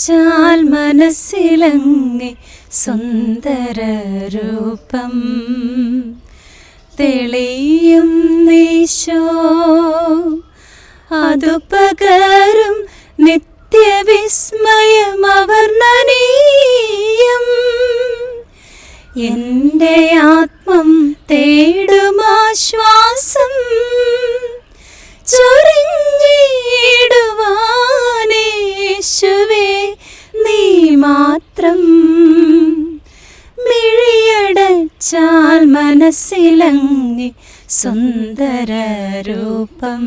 ചാൽ മനസ്സിലങ്ങെ സുന്ദര രൂപം തെളിയും നീശോ അതു പകരും നിത്യവിസ്മയം അവർണ്ണനീയം എൻ്റെ ആത്മം തേടുമാശ്വാസം ചൊരിഞ്ഞിടുവാനേശുവേ നീ മാത്രം മിഴിയടച്ചാൽ മനസ്സിലങ്ങി സുന്ദര രൂപം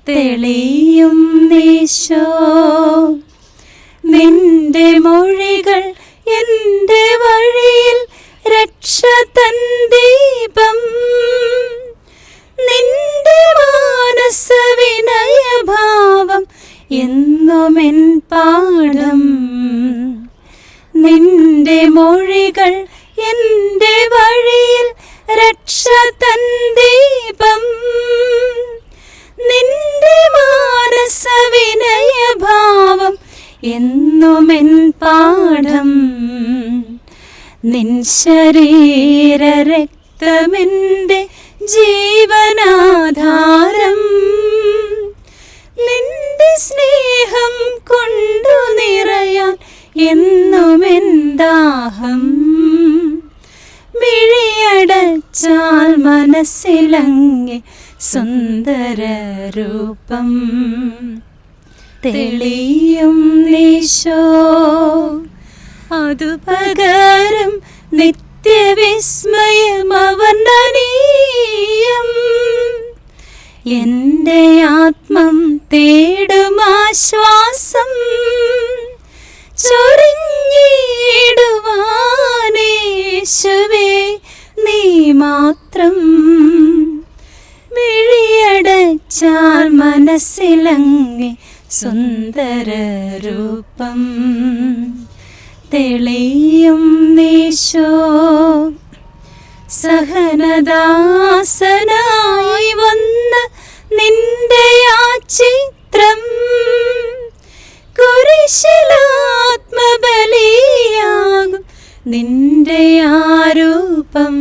തെളിയും നീശോ നിന്റെ മൊഴികൾ എൻ്റെ വഴിയിൽ രക്ഷ തൻ ദീപം നിന്റെ മാനസ വിനയഭാവം എന്നുമെൻ പാഠം നിന്റെ മൊഴികൾ എൻ്റെ വഴിയിൽ രക്ഷ തൻ ദീപം നിന്റെ മാനസ വിനയഭാവം എന്നുമെൻ പാഠം നിൻ ശരീര രക്തമെൻ്റെ ജീവനാധാരം നിന്റെ സ്നേഹം കൊണ്ടു നിറയാൻ എന്നുമെൻ ദാഹം മിഴിയടച്ചാൽ മനസ്സിലങ്ങെ സുന്ദര രൂപം തെളിയും നീശോ അതു പകരം നിത്യവിസ്മയം അവർണ്ണനീയം എൻ്റെ ആത്മം തേടുമാശ്വാസം ചൊരിഞ്ഞിടുവാനേശുവേ നീ മാത്രം മിഴിയടച്ചാൽ മനസ്സിലങ്ങെ സുന്ദര രൂപം തെളിയും നീശോ സഹനദാസനായി വന്ന നിന്റെ ആ ചിത്രം കുരിശിലാത്മബലിയാകും നിന്റെ ആരൂപം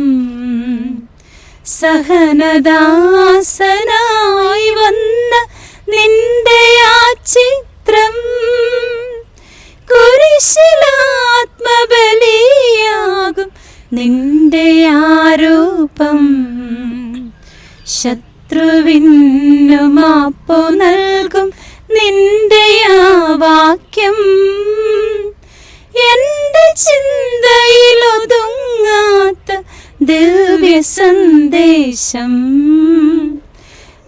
സഹനദാസനായി വന്ന നിന്റെ ആ ചിത്രം കുരിശിലാത്മബലിയാകും നിന്റെ ആരൂപം ശത്രുവിനു മാപ്പു നൽകും നിന്റെ ആ വാക്യം എൻ്റെ ചിന്തയിലൊതുങ്ങാത്ത ദിവ്യ സന്ദേശം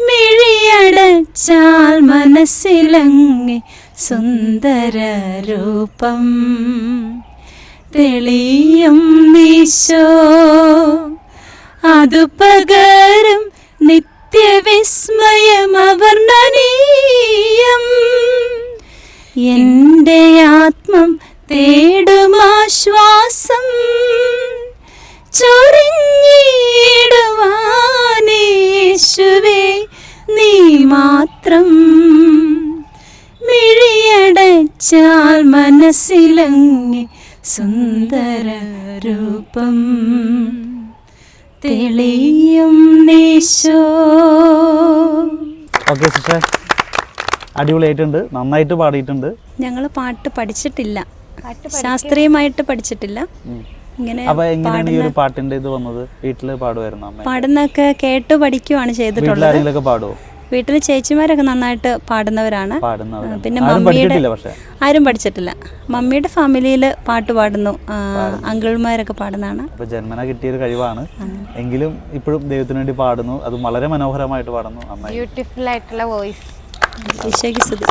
മിഴിയടച്ചാൽ മനസ്സിലങ്ങെ സുന്ദര രൂപം തെളിയും നീശോ അതു പകരം നിത്യവിസ്മയം അവർണ്ണനീയം എൻ്റെ ആത്മം തേടുമാശ്വാസം ചൊരിഞ്ഞിടുവാനേശുവേ നീ മാത്രം മിഴിയടച്ചാൽ മനസ്സിലങ്ങെ സുന്ദര രൂപം തെളിയും നീശോ. ഓക്കെ സിസ്റ്റർ, അടിപൊളിയായിട്ടുണ്ട്, നന്നായിട്ട് പാടിയിട്ടുണ്ട്. ഞങ്ങൾ പാട്ട് പഠിച്ചിട്ടില്ല, ശാസ്ത്രീയമായിട്ട് പഠിച്ചിട്ടില്ല. ഇങ്ങനെ എങ്ങനെയാണ് ഈ ഒരു പാട്ടിന്റെ ഇത് വന്നത്? വീട്ടില് പാടുമായിരുന്നു? പാടുന്നൊക്കെ കേട്ട് പഠിക്കുവാണ് ചെയ്തിട്ടുള്ളത്. പാടുവോ? വീട്ടിൽ ചേച്ചിമാരൊക്കെ നന്നായിട്ട് പാടുന്നവരാണ്. പിന്നെ മമ്മിയുടെ ആരും പഠിച്ചിട്ടില്ല. മമ്മിയുടെ ഫാമിലിയിൽ പാട്ട് പാടുന്നു, അങ്കിൾമാരൊക്കെ പാടുന്നതാണ്. ജന്മന കിട്ടിയൊരു കഴിവാണ്. എങ്കിലും ഇപ്പോഴും ദൈവത്തിന് വേണ്ടി പാടുന്നു, അത് വളരെ മനോഹരമായിട്ട് പാടുന്നു. ബ്യൂട്ടിഫുൾ ആയിട്ടുള്ള വോയിസ്. ഈശോയ്ക്ക് സ്തുതി.